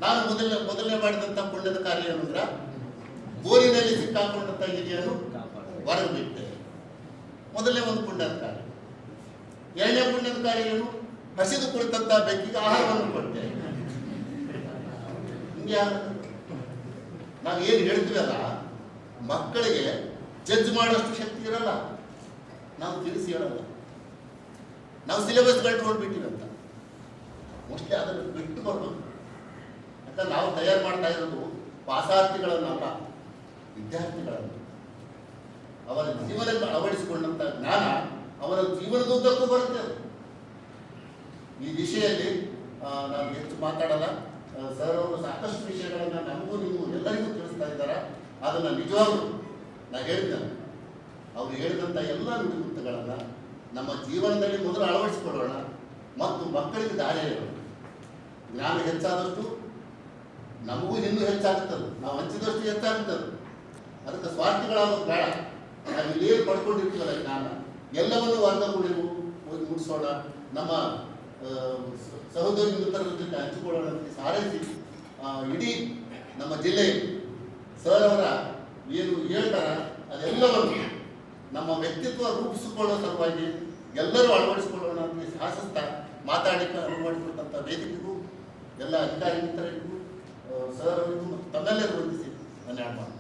ನಾನು ಮೊದಲನೇ ಮಾಡಿದಂಥ ಪುಣ್ಯದ ಕಾರ್ಯ ಏನಂದ್ರೆ ಬೋರಿನಲ್ಲಿ ಸಿಕ್ಕಾಕೊಂಡಂಥ ಹಿರಿಯನ್ನು ಹೊರಗೆ ಬಿಟ್ಟೆ. ಮೊದಲನೇ ಒಂದು ಪುಣ್ಯದ ಕಾರ್ಯ. ಎರಡನೇ ಪುಣ್ಯದ ಕಾರ್ಯ ಏನು? ಹಸಿದು ಕುಳಿತಂಥ ಬೆಕ್ಕಿಗೆ ಆಹಾರವನ್ನು ಕೊಟ್ಟೆ. ಹಿಂಗೆ ನಾವು ಏನು ಹೇಳ್ತೀವಲ್ಲ, ಮಕ್ಕಳಿಗೆ ಜಡ್ಜ್ ಮಾಡೋಷ್ಟು ಶಕ್ತಿ ಇರಲ್ಲ, ನಾವು ತಿಳಿಸಿ ಹೇಳಲ್ಲ. ನಾವು ಸಿಲೆಬಸ್ಗಳು ನೋಡ್ಬಿಟ್ಟಿವಿ ಅಂತ ಮೋಸ್ಟ್ಲಿ ಅದನ್ನು ಬಿಟ್ಟು ಬರ್ಬೇಕು. ಯಾಕಂದ್ರೆ ನಾವು ತಯಾರು ಮಾಡ್ತಾ ಇರೋದು ಪಾಸಾರ್ಥಿಗಳನ್ನಲ್ಲ, ವಿದ್ಯಾರ್ಥಿಗಳನ್ನು. ಅವರ ಜೀವನಕ್ಕೆ ಅಳವಡಿಸಿಕೊಂಡಂಥ ಜ್ಞಾನ ಅವರ ಜೀವನದುದ್ದಕ್ಕೂ ಬರುತ್ತೆ. ಈ ವಿಷಯದಲ್ಲಿ ನಾನು ಹೆಚ್ಚು ಮಾತಾಡಲ್ಲ. ಸರ್ ಅವರು ಸಾಕಷ್ಟು ವಿಷಯಗಳನ್ನು ನಮಗೂ ನೀವು ಎಲ್ಲರಿಗೂ ತಿಳಿಸ್ತಾ ಇದ್ದಾರೆ. ಅದನ್ನು ನಿಜವಾಗ್ಲೂ ನಾನು ಹೇಳಿದ್ದೇನೆ, ಅವರು ಹೇಳಿದಂಥ ಎಲ್ಲ ನುಡಿಮುತ್ತುಗಳನ್ನು ನಮ್ಮ ಜೀವನದಲ್ಲಿ ಮೊದಲು ಅಳವಡಿಸಿಕೊಳ್ಳೋಣ ಮತ್ತು ಮಕ್ಕಳಿಗೆ ದಾರಿ ಹೇಳೋಣ. ಜ್ಞಾನ ಹೆಚ್ಚಾದಷ್ಟು ನಮಗೂ ಇನ್ನೂ ಹೆಚ್ಚಾಗುತ್ತದೆ, ನಾವು ಹಂಚಿದಷ್ಟು ಹೆಚ್ಚಾಗುತ್ತದೆ. ಅದಕ್ಕೆ ಸ್ವಾರ್ಥಿಗಳಾಗೋದು ಬೇಡ. ನಾವು ಇಲ್ಲೇನು ಪಡ್ಕೊಂಡಿರ್ತೀವಲ್ಲ ಜ್ಞಾನ ಎಲ್ಲವನ್ನು ವರ್ಗಗೂಡಿರು ಹೋಗಿ ಮುಗಿಸೋಣ, ನಮ್ಮ ಸಹೋದರಿ ಮಿತ್ರರ ಜೊತೆ ಹಂಚಿಕೊಳ್ಳೋಣ ಅಂತ ಸಾರೈಸಿ ಇಡೀ ನಮ್ಮ ಜಿಲ್ಲೆಯಲ್ಲಿ ಸರ್ ಅವರ ಏನು ಹೇಳ್ತಾರ ಅದೆಲ್ಲವನ್ನು ನಮ್ಮ ವ್ಯಕ್ತಿತ್ವ ರೂಪಿಸಿಕೊಳ್ಳೋ ಸಲುವಾಗಿ ಎಲ್ಲರೂ ಅಳವಡಿಸಿಕೊಳ್ಳೋಣ ಅಂತ ಶಾಸಿಸ್ತಾ ಮಾತಾಡಲಿಕ್ಕೆ ಅನುಮತಿಸಿದಂಥ ವೇದಿಕೆಗೂ ಎಲ್ಲ ಅಧಿಕಾರಿ ಮಿತ್ರರಿಗೂ ಸರ್ ಅವರಿಗೂ ಮತ್ತು ತಮ್ಮೆಲ್ಲರೂ ವಂದಿಸಿ ಧನ್ಯವಾದ.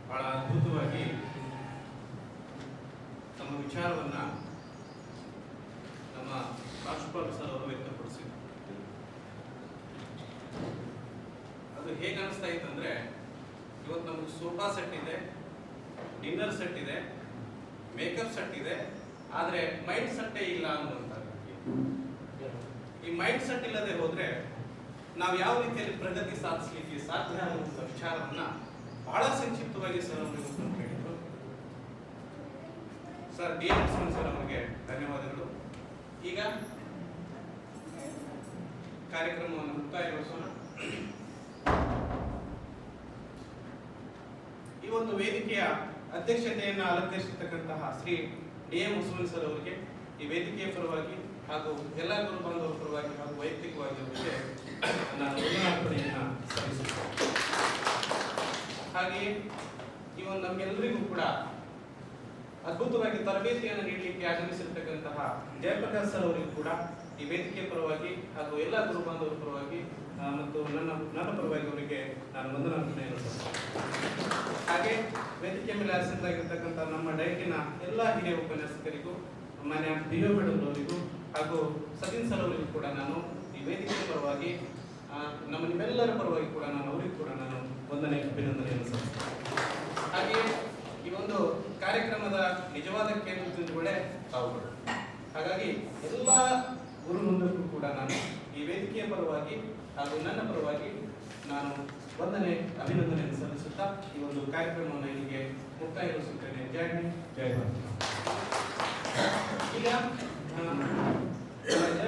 ಬಹಳ ಅದ್ಭುತವಾಗಿ ತಮ್ಮ ವಿಚಾರವನ್ನ ನಮ್ಮ ರಾಷ್ಟ್ರಪಾಲ ಸರ್ ಅವರು ವ್ಯಕ್ತಪಡಿಸಿದರು. ಅದು ಹೇಗೆ ಅನಿಸ್ತಾ ಇತ್ತಂದ್ರೆ, ಇವತ್ತು ನಮಗೆ ಸೋಫಾ ಸೆಟ್ ಇದೆ, ಡಿನ್ನರ್ ಸೆಟ್ ಇದೆ, ಮೇಕಪ್ ಸೆಟ್ ಇದೆ, ಆದರೆ ಮೈಂಡ್ ಸೆಟ್ಟೇ ಇಲ್ಲ ಅನ್ನುವಂಥದ್ದು. ಈ ಮೈಂಡ್ ಸೆಟ್ ಇಲ್ಲದೆ ಹೋದ್ರೆ ನಾವು ಯಾವ ರೀತಿಯಲ್ಲಿ ಪ್ರಗತಿ ಸಾಧಿಸಲಿಕ್ಕೆ ಸಾಧ್ಯ ಅನ್ನುವಂಥ ವಿಚಾರವನ್ನ ಬಹಳ ಸಂಕ್ಷಿಪ್ತವಾಗಿ ಸರ್ ಅವರಿಗೆ ಹೇಳಿದರು. ಸರ್ ಡಿ ಎಂ ಸರ್ ಅವರಿಗೆ ಧನ್ಯವಾದಗಳು. ಈಗ ಕಾರ್ಯಕ್ರಮವನ್ನು ಮುಕ್ತಾಯಗೊಳಿಸೋಣ. ಈ ಒಂದು ವೇದಿಕೆಯ ಅಧ್ಯಕ್ಷತೆಯನ್ನು ಅಲಂಕರಿಸಿರ್ತಕ್ಕಂತಹ ಶ್ರೀ ಡಿ ಎಂ ಸರ್ ಅವರಿಗೆ ಈ ವೇದಿಕೆಯ ಪರವಾಗಿ ಹಾಗೂ ಎಲ್ಲ ಗುರು ಬಾಂಧವರ ಪರವಾಗಿ ಹಾಗೂ ವೈಯಕ್ತಿಕವಾಗಿ ಅವರಿಗೆ ನಾನು ವಂದನಾರ್ಪಣೆಯನ್ನು ಸಲ್ಲಿಸುತ್ತೇನೆ. ಹಾಗೆಯೇ ಈ ಒಂದು ನಮಗೆಲ್ಲರಿಗೂ ಕೂಡ ಅದ್ಭುತವಾಗಿ ತರಬೇತಿಯನ್ನು ನೀಡಲಿಕ್ಕೆ ಆಗಮಿಸಿರ್ತಕ್ಕಂತಹ ಜಯಪ್ರಕಾಶ್ ಸರ್ ಅವರಿಗೂ ಕೂಡ ಈ ವೇದಿಕೆಯ ಪರವಾಗಿ ಹಾಗೂ ಎಲ್ಲ ಗುರು ಬಾಂಧವರ ಪರವಾಗಿ ಮತ್ತು ನನ್ನ ಪರವಾಗಿ ಅವರಿಗೆ ನಾನು ವಂದನಾರ್ಪಣೆಯನ್ನು ಸಲ್ಲಿಸುತ್ತೇನೆ. ಹಾಗೆ ವೇದಿಕೆ ಮೇಲೆ ಆಸೀನರಾಗಿರ್ತಕ್ಕಂಥ ನಮ್ಮ ಡೈಟಿನ ಎಲ್ಲ ಹಿರಿಯ ಉಪನ್ಯಾಸಕರಿಗೂ, ಮಾನ್ಯ ಡಿ.ಒ. ಮೇಡಮ್ ಅವರಿಗೂ ಹಾಗೂ ಸತೀನ್ ಸರ್ ಅವರಿಗೂ ಕೂಡ ನಾನು ಈ ವೇದಿಕೆಯ ಪರವಾಗಿ ನಮ್ಮ ನಿಮ್ಮೆಲ್ಲರ ಪರವಾಗಿ ಕೂಡ ನಾನು ಅವರಿಗೂ ಕೂಡ ನಾನು ಅಭಿನಂದನೆಯನ್ನು ಸಲ್ಲಿಸ್ತೇನೆ. ಹಾಗೆಯೇ ಈ ಒಂದು ಕಾರ್ಯಕ್ರಮದ ನಿಜವಾದ ಕೇಂದ್ರ ಬಿಂದುಗಳೇ ತಾವುಗಳು. ಹಾಗಾಗಿ ಎಲ್ಲ ಗುರು ಮುಂದಕ್ಕೂ ಕೂಡ ನಾನು ಈ ವೇದಿಕೆಯ ಪರವಾಗಿ ಹಾಗೂ ನನ್ನ ಪರವಾಗಿ ನಾನು ಅಭಿನಂದನೆಯನ್ನು ಸಲ್ಲಿಸುತ್ತಾ ಈ ಒಂದು ಕಾರ್ಯಕ್ರಮವನ್ನು ಇಲ್ಲಿಗೆ ಮುಕ್ತಾಯಗೊಳಿಸುತ್ತೇನೆ. ಜೈ ಹಿಂದ್, ಜೈ ಭಾರತ. ಈಗ